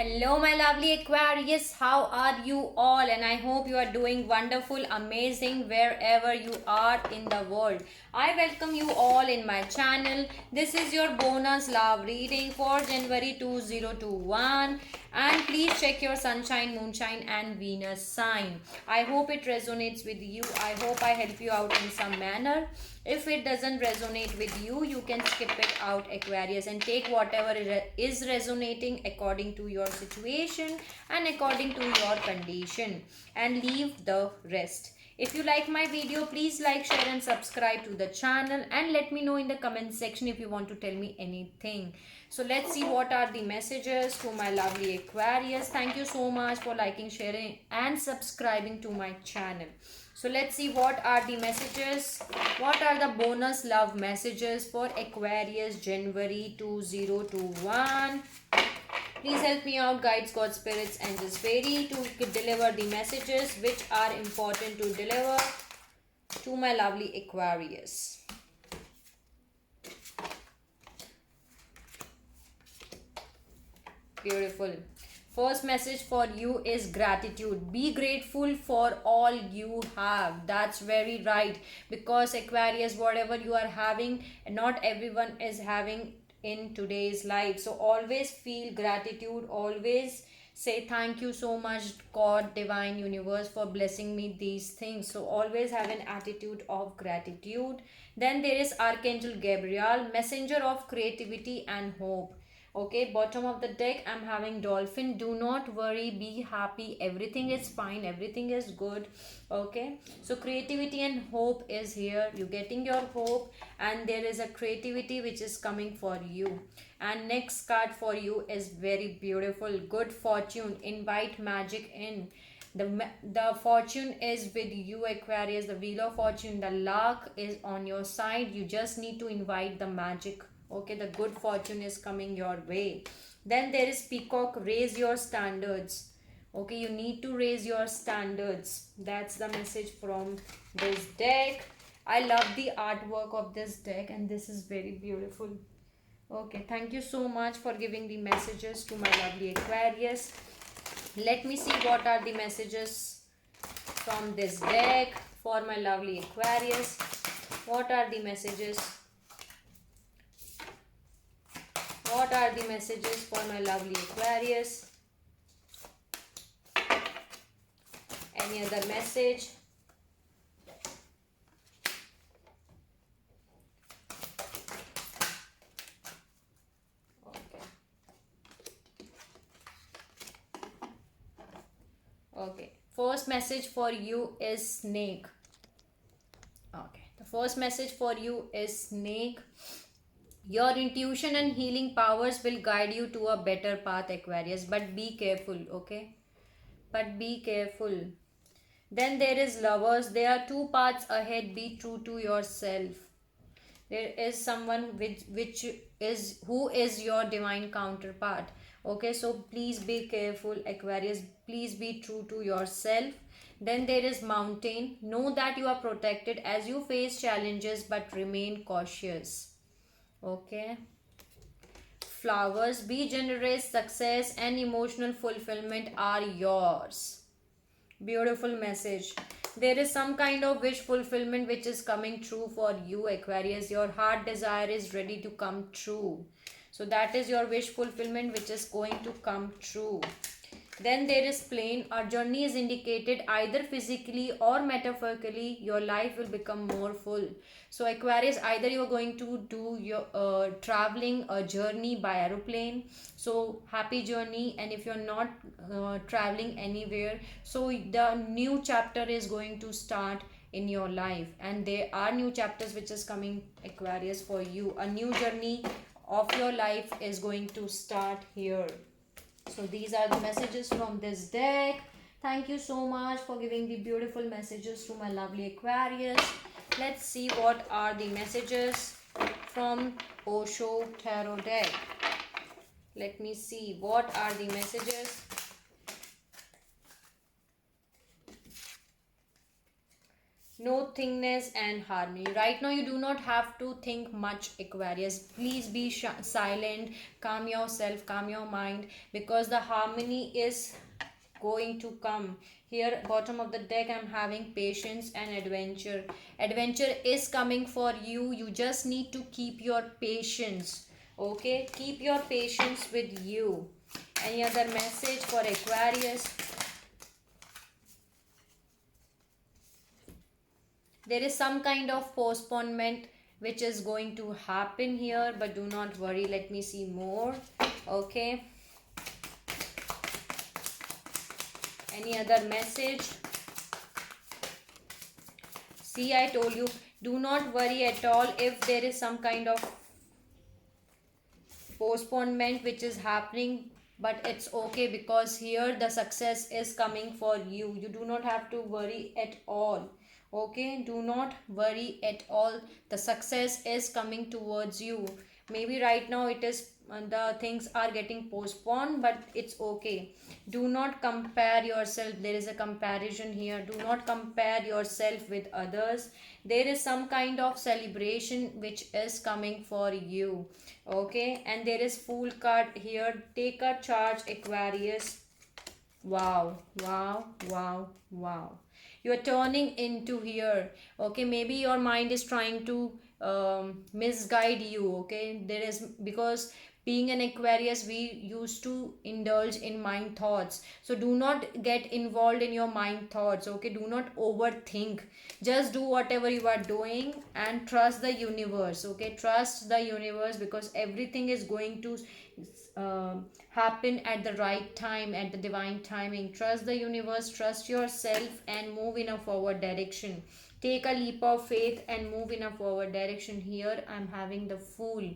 Hello, my lovely Aquarius. How are you all? And I hope you are doing wonderful, amazing wherever you are in the world. I welcome you all in my channel. This is your bonus love reading for January 2021. And please check your sunshine, moonshine, and Venus sign. I hope it resonates with you. I hope I help you out in some manner. If it doesn't resonate with you, you can skip it out, Aquarius, and take whatever is resonating according to your situation and according to your condition, and leave the rest. If you like my video, please like, share, and subscribe to the channel, and let me know in the comment section if you want to tell me anything. So let's see what are the messages to my lovely Aquarius. Thank you so much for liking, sharing, and subscribing to my channel. So let's see what are the messages. What are the bonus love messages for Aquarius January 2021? Please help me out, guides, God, spirits, angels, fairy, to deliver the messages which are important to deliver to my lovely Aquarius. Beautiful. First message for you is gratitude. Be grateful for all you have. That's very right. Because Aquarius, whatever you are having, not everyone is having in today's life. So always feel gratitude. Always say thank you so much, God, divine universe, for blessing me these things. So always have an attitude of gratitude. Then there is Archangel Gabriel, messenger of creativity and hope. Okay, bottom of the deck I'm having dolphin. Do not worry, be happy, everything is fine, everything is good. Okay, so creativity and hope is here. You're getting your hope, and there is a creativity which is coming for you. And next card for you is very beautiful. Good fortune, invite magic in. The fortune is with you, Aquarius. The wheel of fortune, the luck is on your side. You just need to invite the magic. Okay, the good fortune is coming your way. Then there is peacock, raise your standards. Okay, you need to raise your standards. That's the message from this deck. I love the artwork of this deck, and this is very beautiful. Okay, thank you so much for giving the messages to my lovely Aquarius. Let me see what are the messages from this deck for my lovely Aquarius. What are the messages? What are the messages for my lovely Aquarius? Any other message? Okay. Okay. First message for you is snake. Okay. The first message for you is snake. Your intuition and healing powers will guide you to a better path, Aquarius. But be careful, okay? But be careful. Then there is lovers. There are two paths ahead. Be true to yourself. There is someone which is who is your divine counterpart. Okay, so please be careful, Aquarius. Please be true to yourself. Then there is mountain. Know that you are protected as you face challenges, but remain cautious. Okay, flowers, be generous, success and emotional fulfillment are yours. Beautiful message. There is some kind of wish fulfillment which is coming true for you, Aquarius. Your heart desire is ready to come true. So that is your wish fulfillment which is going to come true. Then there is plane. Our journey is indicated either physically or metaphorically. Your life will become more full. So Aquarius, either you are going to do your traveling, a journey by aeroplane. So happy journey. And if you're not traveling anywhere, so the new chapter is going to start in your life, and there are new chapters which is coming, Aquarius, for you. A new journey of your life is going to start here. So these are the messages from this deck. Thank you so much for giving the beautiful messages to my lovely Aquarius. Let's see what are the messages from Osho Tarot deck. Let me see what are the messages. no thingness and harmony. Right now you do not have to think much, Aquarius. Please be silent, calm yourself, calm your mind, because the harmony is going to come. Here bottom of the deck I'm having patience and adventure. Adventure is coming for you. You just need to keep your patience. Okay, keep your patience with you. Any other message for Aquarius? There is some kind of postponement which is going to happen here, but do not worry. Let me see more. Okay, any other message? See, I told you, do not worry at all if there is some kind of postponement which is happening, but it's okay, because here the success is coming for you. You do not have to worry at all. Okay, do not worry at all. The success is coming towards you. Maybe right now it is the things are getting postponed, but it's okay. Do not compare yourself. There is a comparison here. Do not compare yourself with others. There is some kind of celebration which is coming for you. Okay, and there is Fool card here. Take a charge, Aquarius. Wow, wow, wow, wow. You are turning into here. Okay, maybe your mind is trying to misguide you. Okay, there is, because being an Aquarius, we used to indulge in mind thoughts. So do not get involved in your mind thoughts. Okay, do not overthink. Just do whatever you are doing and trust the universe. Okay, trust the universe, because everything is going to happen at the right time, at the divine timing. Trust the universe, trust yourself, and move in a forward direction. Take a leap of faith and move in a forward direction. Here I'm having the Fool.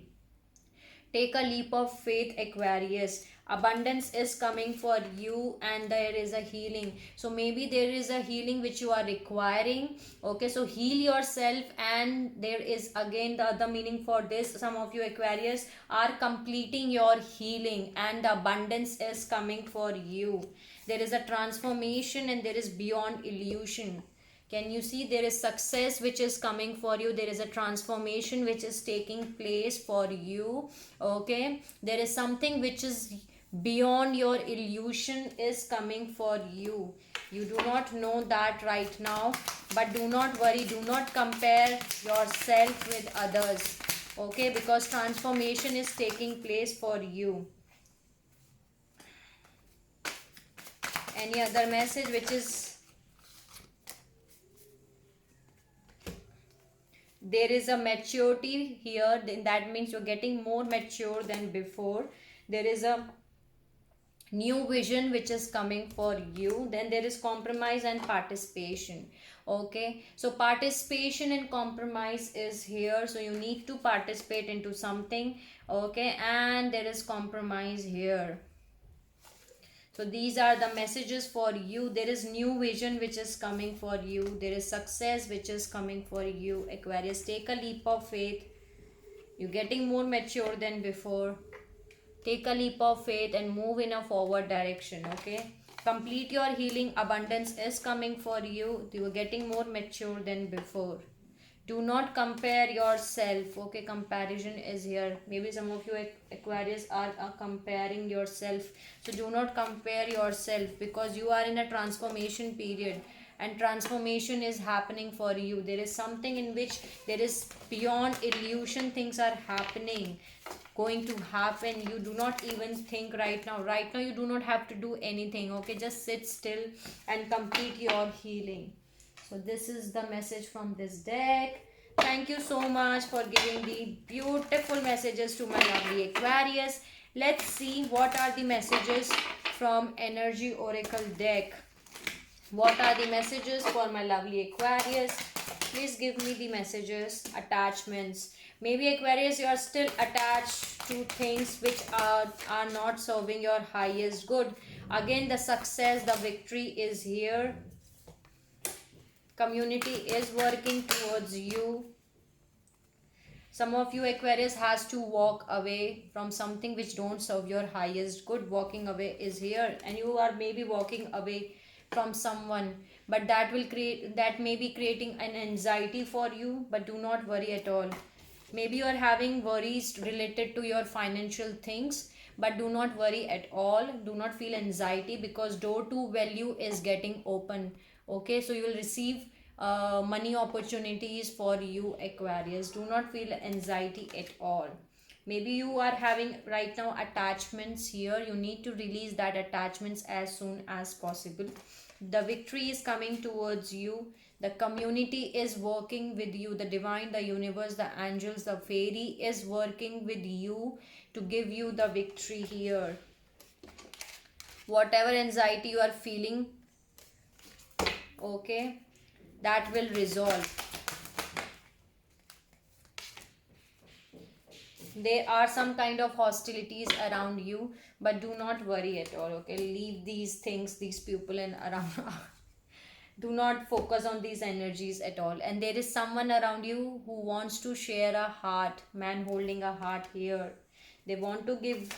Take a leap of faith, Aquarius. Abundance is coming for you, and there is a healing. So maybe there is a healing which you are requiring. Okay, so heal yourself, and there is again the other meaning for this. Some of you Aquarius are completing your healing, and the abundance is coming for you. There is a transformation, and there is beyond illusion. Can you see, there is success which is coming for you? There is a transformation which is taking place for you. Okay, there is something which is beyond your illusion is coming for you. You do not know that right now, but do not worry. Do not compare yourself with others. Okay, because transformation is taking place for you. Any other message which is, there is a maturity here, then that means you're getting more mature than before. There is a new vision which is coming for you. Then there is compromise and participation. Okay, so participation and compromise is here, so you need to participate into something. Okay, and there is compromise here. So these are the messages for you. There is new vision which is coming for you. There is success which is coming for you, Aquarius. Take a leap of faith. You're getting more mature than before. Take a leap of faith and move in a forward direction. Okay, complete your healing. Abundance is coming for you. You are getting more mature than before. Do not compare yourself. Okay, comparison is here. Maybe some of you Aquarius are comparing yourself. So do not compare yourself, because you are in a transformation period, and transformation is happening for you. There is something in which there is beyond illusion, things are happening, going to happen. You do not even think right now. Right now you do not have to do anything. Okay, just sit still and complete your healing. So this is the message from this deck. Thank you so much for giving the beautiful messages to my lovely Aquarius. Let's see what are the messages from Energy Oracle deck. What are the messages for my lovely Aquarius? Please give me the messages. Attachments. Maybe Aquarius, you are still attached to things which are not serving your highest good. Again, the success, the victory is here. Community is working towards you. Some of you Aquarius has to walk away from something which don't serve your highest good. Walking away is here, and you are maybe walking away from someone, but that may be creating an anxiety for you. But do not worry at all. Maybe you are having worries related to your financial things, but do not worry at all. Do not feel anxiety, because door to value is getting open. Okay, so you will receive money opportunities for you, Aquarius. Do not feel anxiety at all. Maybe you are having right now attachments here. You need to release that attachments as soon as possible. The victory is coming towards you. The community is working with you. The divine, the universe, the angels, the fairy is working with you to give you the victory here. Whatever anxiety you are feeling, okay, that will resolve. There are some kind of hostilities around you, but do not worry at all. Okay, leave these things, these people and around. Do not focus on these energies at all. And there is someone around you who wants to share a heart, man holding a heart here. They want to give,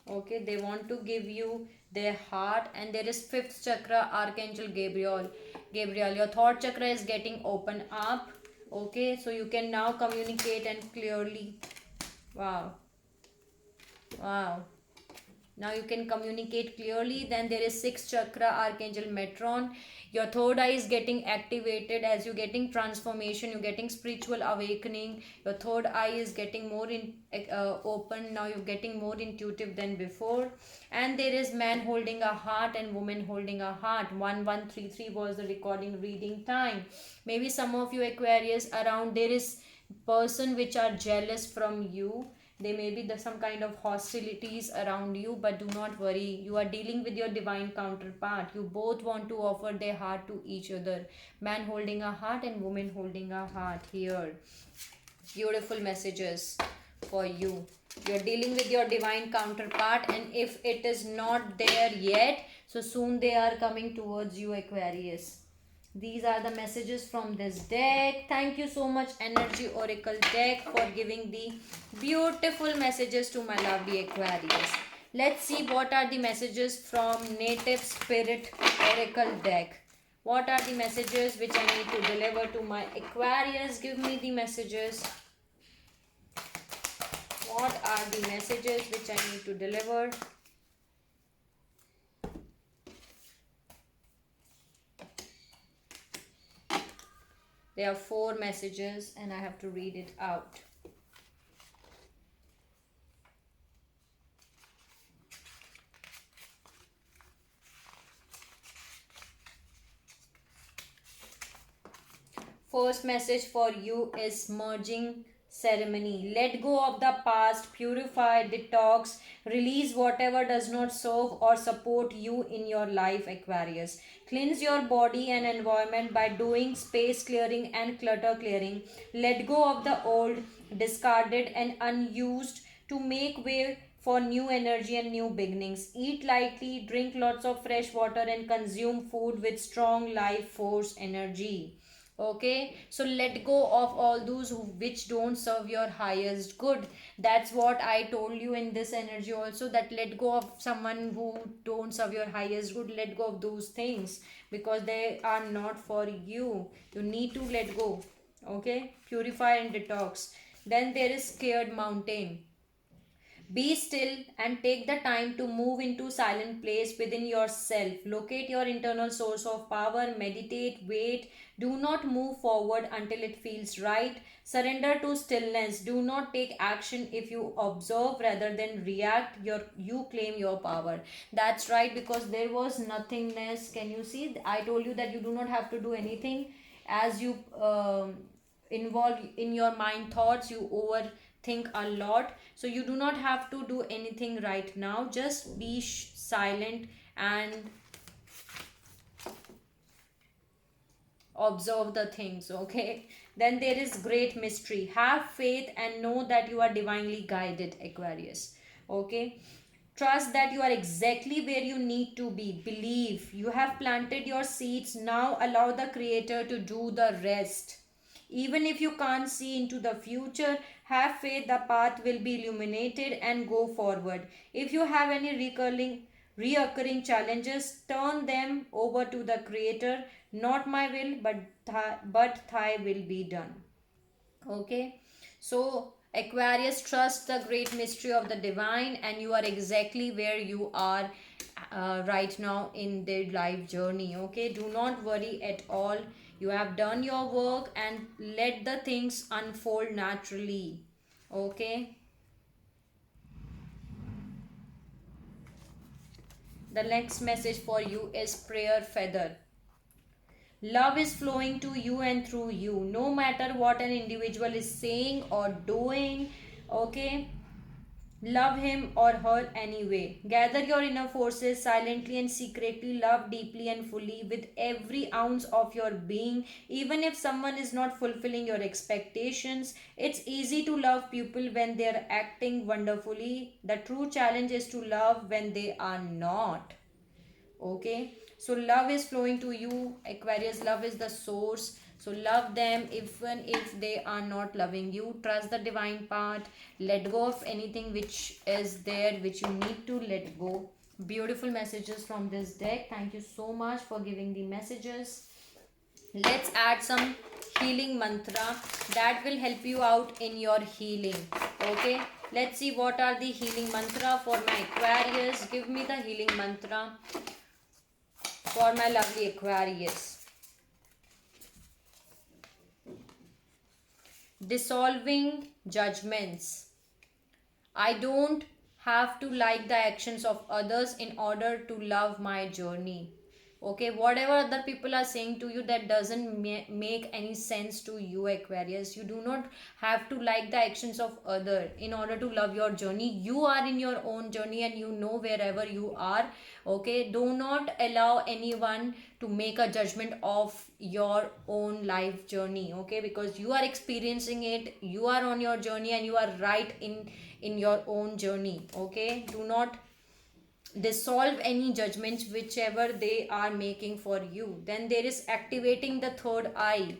okay, they want to give you their heart. And there is fifth chakra, Archangel Gabriel, your thought chakra is getting open up. Okay, so you can now communicate and clearly. Wow, wow, now you can communicate clearly. Then there is sixth chakra, Archangel Metron. Your third eye is getting activated. As you're getting transformation, you're getting spiritual awakening. Your third eye is getting more open. Now you're getting more intuitive than before. And there is man holding a heart and woman holding a heart. 1133 was the recording reading time. Maybe some of you Aquarius around, there is person which are jealous from you. There may be some kind of hostilities around you, but do not worry. You are dealing with your divine counterpart. You both want to offer their heart to each other. Man holding a heart and woman holding a heart here. Beautiful messages for you. You are dealing with your divine counterpart, and if it is not there yet, so soon they are coming towards you, Aquarius. These are the messages from this deck. Thank you so much, Energy Oracle deck, for giving the beautiful messages to my lovely Aquarius. Let's see what are the messages from Native Spirit Oracle deck. What are the messages which I need to deliver to my Aquarius? Give me the messages. What are the messages which I need to deliver? There are 4 messages and I have to read it out. First message for you is merging ceremony. Let go of the past, purify, detox, release whatever does not serve or support you in your life, Aquarius. Cleanse your body and environment by doing space clearing and clutter clearing. Let go of the old, discarded and unused to make way for new energy and new beginnings. Eat lightly, drink lots of fresh water and consume food with strong life force energy. Okay, so let go of all those which don't serve your highest good. That's what I told you in this energy also, that let go of someone who don't serve your highest good. Let go of those things because they are not for you. You need to let go. Okay, purify and detox. Then there is scared mountain. Be still and take the time to move into silent place within yourself. Locate your internal source of power. Meditate, wait. Do not move forward until it feels right. Surrender to stillness. Do not take action if you observe rather than react. You claim your power. That's right, because there was nothingness. Can you see? I told you that you do not have to do anything. As you involve in your mind thoughts, you overthink a lot, so you do not have to do anything right now. Just be silent and observe the things. Okay, then there is great mystery. Have faith and know that you are divinely guided, Aquarius. Okay, trust that you are exactly where you need to be. Believe you have planted your seeds. Now allow the creator to do the rest. Even if you can't see into the future, have faith the path will be illuminated and go forward. If you have any recurring reoccurring challenges, turn them over to the Creator. Not my will, but thy will be done. Okay, so Aquarius, trust the great mystery of the divine, and you are exactly where you are right now in their life journey. Okay, do not worry at all. You have done your work and let the things unfold naturally. Okay, the next message for you is prayer feather. Love is flowing to you and through you, no matter what an individual is saying or doing. Okay, love him or her anyway. Gather your inner forces silently and secretly. Love deeply and fully with every ounce of your being. Even if someone is not fulfilling your expectations, it's easy to love people when they're acting wonderfully. The true challenge is to love when they are not. Okay, so love is flowing to you, Aquarius. Love is the source, so love them even if they are not loving you. Trust the divine part. Let go of anything which is there which you need to let go. Beautiful messages from this deck. Thank you so much for giving the messages. Let's add some healing mantra that will help you out in your healing. Okay, let's see what are the healing mantra for my Aquarius. Give me the healing mantra for my lovely Aquarius. Dissolving judgments. I don't have to like the actions of others in order to love my journey. Okay, whatever other people are saying to you, that doesn't make any sense to you, Aquarius. You do not have to like the actions of other in order to love your journey. You are in your own journey and you know wherever you are. Okay, do not allow anyone to make a judgment of your own life journey. Okay, because you are experiencing it, you are on your journey and you are right in your own journey. Okay, do not dissolve any judgments whichever they are making for you. Then there is activating the third eye.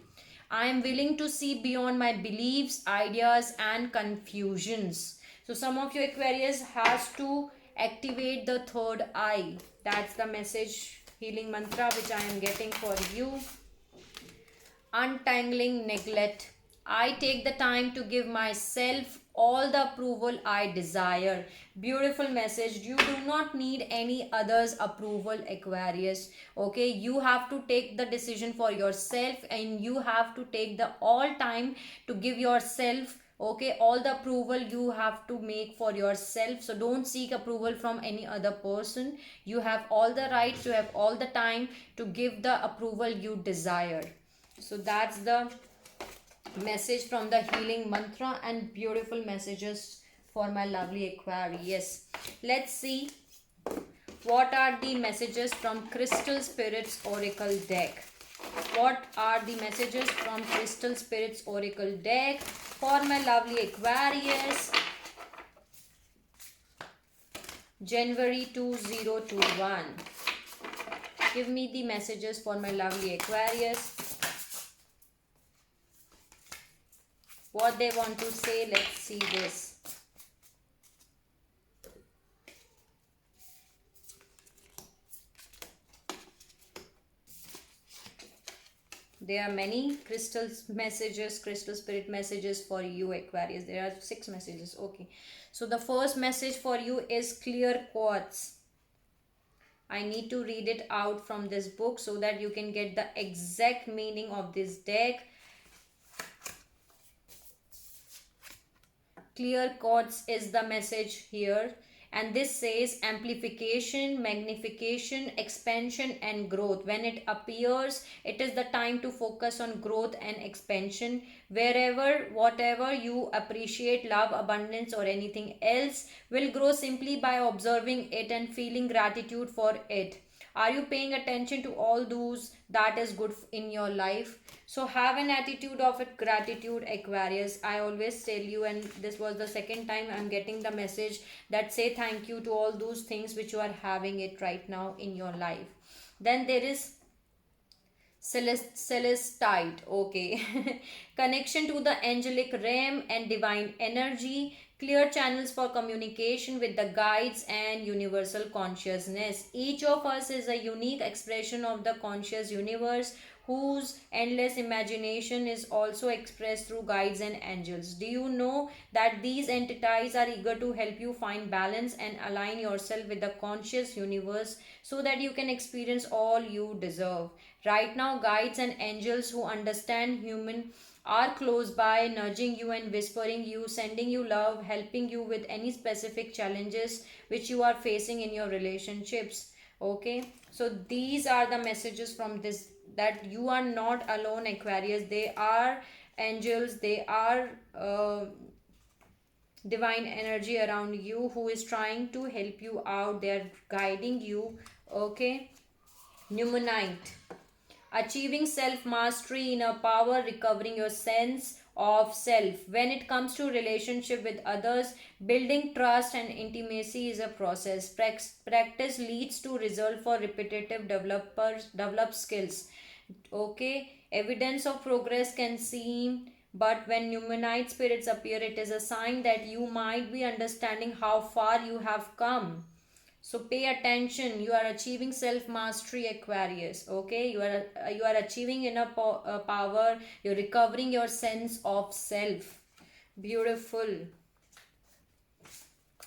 I am willing to see beyond my beliefs, ideas and confusions. So some of you Aquarius has to activate the third eye. That's the message healing mantra which I am getting for you. Untangling neglect. I take the time to give myself all the approval I desire. Beautiful message. You do not need any others' approval, Aquarius. Okay, you have to take the decision for yourself and you have to take the all time to give yourself, okay, all the approval you have to make for yourself. So don't seek approval from any other person. You have all the rights, you have all the time to give the approval you desire. So that's the message from the healing mantra and beautiful messages for my lovely Aquarius. Let's see what are the messages from Crystal Spirits Oracle deck. What are the messages from Crystal Spirits Oracle deck for my lovely Aquarius? January 2021. Give me the messages for my lovely Aquarius. What they want to say, let's see this. There are many crystal messages, crystal spirit messages for you, Aquarius. There are 6 messages. Okay, so the first message for you is clear quartz. I need to read it out from this book so that you can get the exact meaning of this deck. Clear quartz is the message here, and this says amplification, magnification, expansion and growth. When it appears, it is the time to focus on growth and expansion. Wherever, whatever you appreciate, love, abundance or anything else will grow simply by observing it and feeling gratitude for it. Are you paying attention to all those that is good in your life? So have an attitude of it, gratitude, Aquarius. I always tell you, and this was the second time I'm getting the message that say thank you to all those things which you are having it right now in your life. Then there is celestite. Okay. Connection to the angelic realm and divine energy. clear channels for communication with the guides and universal consciousness. Each of us is a unique expression of the conscious universe whose endless imagination is also expressed through guides and angels. Do you know that these entities are eager to help you find balance and align yourself with the conscious universe so that you can experience all you deserve? Right now, guides and angels who understand human are close by, nudging you and whispering you, sending you love, helping you with any specific challenges which you are facing in your relationships. Okay, so these are the messages from this, that you are not alone, Aquarius. They are angels, they are divine energy around you who is trying to help you out. They are guiding you. Okay, Numenite. Achieving self mastery, inner power, recovering your sense of self. When it comes to relationship with others, building trust and intimacy is a process. Practice leads to result for repetitive develop skills. Okay, evidence of progress can seem, but when numinite spirits appear, it is a sign that you might be understanding how far you have come. So pay attention. You are achieving self mastery, Aquarius. Okay, you are achieving inner power. You're recovering your sense of self. Beautiful.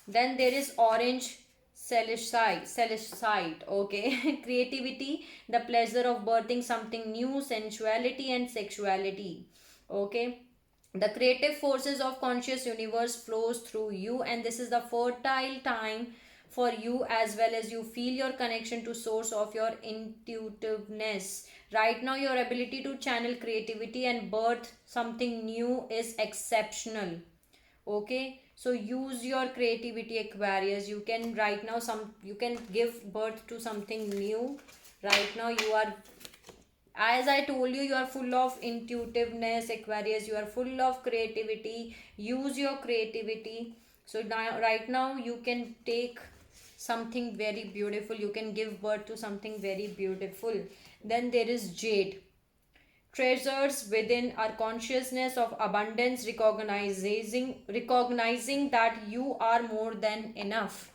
Then there is orange celestite. Okay, creativity, the pleasure of birthing something new, sensuality and sexuality. Okay, the creative forces of conscious universe flows through you, and this is the fertile time for you, as well as you feel your connection to source of your intuitiveness. Right now your ability to channel creativity and birth something new is exceptional. Okay, so use your creativity, Aquarius. You can right now you can give birth to something new. Right now you are, as I told you, you are full of intuitiveness, Aquarius. You are full of creativity. Use your creativity. So now right now you can take something very beautiful. You can give birth to something very beautiful. Then there is jade. Treasures within our consciousness of abundance, recognizing that you are more than enough.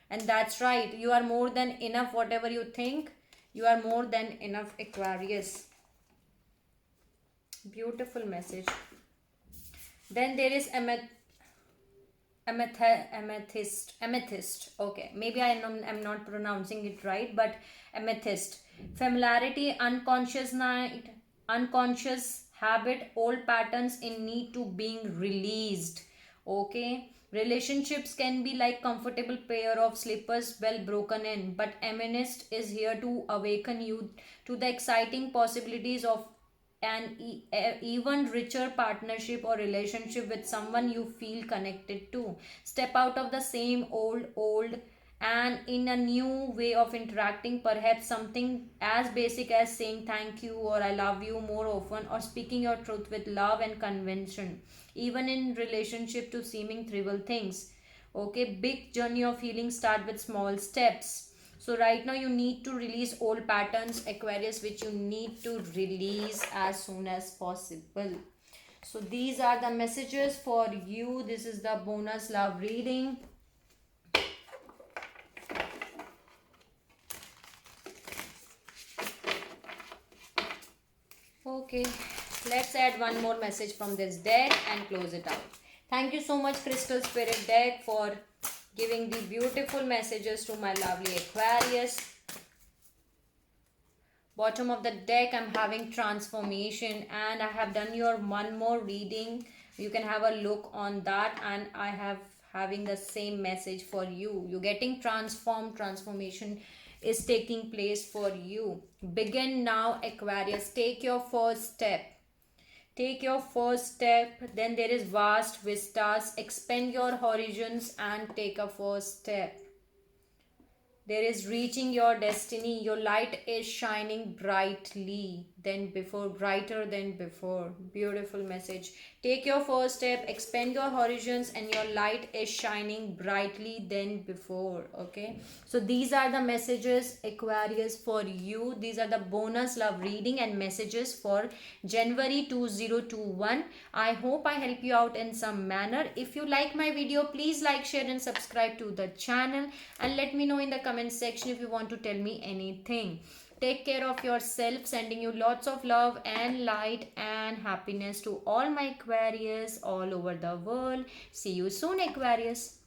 And that's right, you are more than enough. Whatever you think, you are more than enough, Aquarius. Beautiful message. Then there is amethyst. Okay, maybe I'm not pronouncing it right, but amethyst. Familiarity, unconscious habit, old patterns in need to being released. Okay, relationships can be like comfortable pair of slippers well broken in, but amethyst is here to awaken you to the exciting possibilities of an even richer partnership or relationship with someone you feel connected to. Step out of the same old and in a new way of interacting, perhaps something as basic as saying thank you or I love you more often, or speaking your truth with love and conviction, even in relationship to seeming trivial things. Okay, big journey of healing start with small steps. So right now you need to release old patterns, Aquarius, which you need to release as soon as possible. So these are the messages for you. This is the bonus love reading. Okay, let's add one more message from this deck and close it out. Thank you so much, Crystal Spirit deck, for giving the beautiful messages to my lovely Aquarius. Bottom of the deck, I'm having transformation, and I have done your one more reading. You can have a look on that, and I have having the same message for you. You're getting transformed. Transformation is taking place for you. Begin now, Aquarius. Take your first step. Take your first step. Then there is vast vistas. Expand your horizons and take a first step. There is reaching your destiny. Your light is shining brightly. than before, brighter than before. Beautiful message. Take your first step, expand your horizons, and your light is shining brightly than before. Okay, so these are the messages, Aquarius, for you. These are the bonus love reading and messages for January 2021. I hope I help you out in some manner. If you like my video, please like, share, and subscribe to the channel, and let me know in the comment section if you want to tell me anything. Take care of yourself. Sending you lots of love and light and happiness to all my Aquarius all over the world. See you soon, Aquarius.